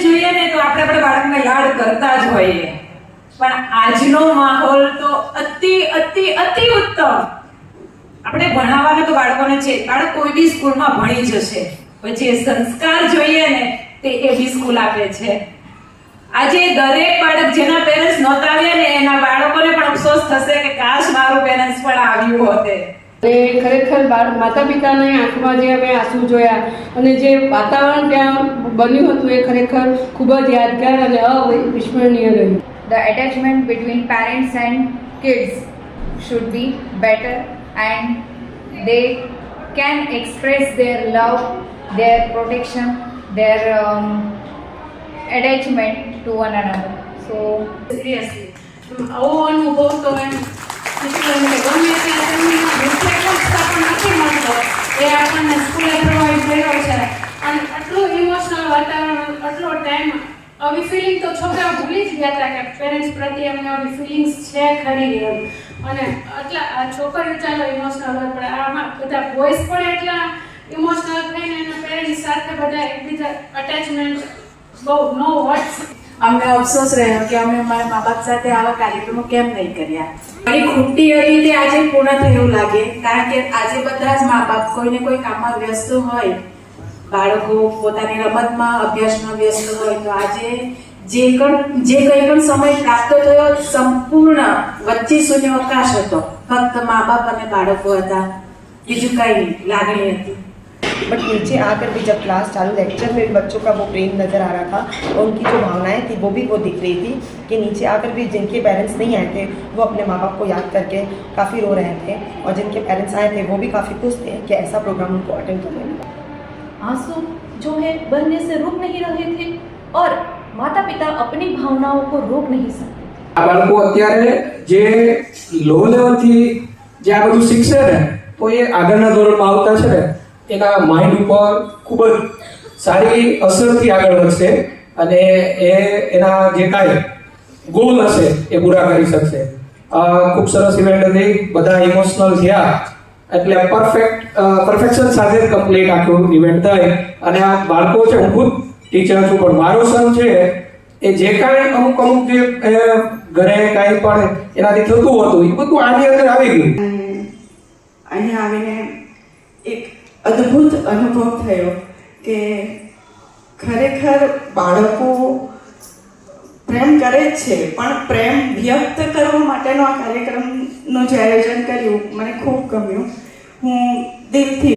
જોઈએ ને તો આપણે બાળકને લાડ કરતા જ હોઈએ, પણ આજનો માહોલ તો અતિ અતિ અતિ ઉત્તમ. આપણે ભણાવવાના તો બાળકોને છે, બાળક કોઈ બી સ્કૂલમાં ભણી જશે, પછી એ સંસ્કાર જોઈએ ને તે એ બી સ્કૂલ આપે છે. આજે દરેક બાળક જેના પેરેન્ટ્સ નહોતા આવ્યા ને એના બાળકોને પણ અફસોસ થશે કે કાશ મારું પેરેન્ટ્સ પણ આવ્યું હોતે. અને ખરેખર માતા પિતાની આંખમાં જે અમે આંસુ જોયા અને જે વાતાવરણ ત્યાં બન્યું હતું એ ખરેખર ખૂબ જ યાદગાર અને અવિસ્મરણીય રહ્યું. The attachment between parents and kids should be better and they can express their love, their protection, their attachment to one another. So seriously આવો અનુભવ તો એમ ગમે ત્યાં નથી મળતો એ આપણને સ્કૂલે પ્રોવાઈડ કર્યો છે. અને આટલું ઇમોશનલ વાતાવરણ, આટલો ટાઈમ, આવી ફિલિંગ તો છોકરાઓ ભૂલી જ ગયા હતા કે પેરેન્ટ્સ પ્રત્યે એમને આવી ફિલિંગ્સ છે ખરી એમ. અને આટલા આ છોકરીઓ ચાલો ઇમોશનલ હોય, પણ આમાં બધા બોયઝ પણ એટલા ઇમોશનલ થઈને એના પેરેન્ટ્સ સાથે બધા એકબીજા અટેચમેન્ટ બહુ નો વર્ડ્સ. અમને અફસોસ રહ્યો કે અમે અમારા મા બાપ સાથે આવા કાર્યક્રમો કેમ નહીં કર્યા. મારી ખૂટી હતી તે આજે પૂર્ણ થયું લાગે, કારણ કે આજે બધા જ મા બાપ કોઈને કોઈ કામમાં વ્યસ્ત હોય, બાળકો પોતાની રમતમાં અભ્યાસમાં વ્યસ્ત હોય, તો આજે જે કંઈ પણ સમય પ્રાપ્ત થયો સંપૂર્ણ વચ્ચે શૂન્ય અવકાશ હતો, ફક્ત મા બાપ અને બાળકો હતા, બીજું કંઈ નહીં, લાગણી હતી. बट नीचे आकर भी जब क्लास चालू लेक्चर में बच्चों का वो प्रेम नज़र आ रहा था और उनकी जो भावनाएं थी वो भी वो दिख रही थी कि नीचे आकर भी जिनके पेरेंट्स नहीं आए थे वो अपने माँ बाप को याद करके काफ़ी रो रहे थे और जिनके पेरेंट्स आए थे वो भी काफ़ी खुश थे कि ऐसा प्रोग्राम उनको अटेंड करने मिला. आंसू जो है बहने से रुक नहीं रहे थे और माता पिता अपनी भावनाओं को रोक नहीं सकते. આ બાળકો અત્યારે જે લો લેવલથી જે આ બધું શીખશે ને તો એ આગળના ધોરણમાં આવતા છે ને એના માઇન્ડ ઉપર ખૂબ જ સારી અસરથી આગળ વધશે અને એ એના જે કાંઈ ગોલ હશે એ પૂરા કરી શકશે. ખૂબ સરસ ઇવેન્ટ હતી, બધા ઇમોશનલ થયા એટલે પરફેક્શન સાથે જ કમ્પ્લીટ આખું ઇવેન્ટ થાય. અને આ બાળકો છે, હું ખુદ ટીચર છું, પણ મારો સન છે એ જે કાંઈ અમુક જે ઘરે કાંઈ પણ એનાથી થતું હતું એ બધું આની અંદર આવી ગયું. અહીંયા આવીને એક અદ્ભુત અનુભવ થયો કે ખરેખર બાળકો પ્રેમ કરે જ છે, પણ પ્રેમ વ્યક્ત કરવા માટેનો આ કાર્યક્રમનું જે આયોજન કર્યું મને ખૂબ ગમ્યું. હું દિલથી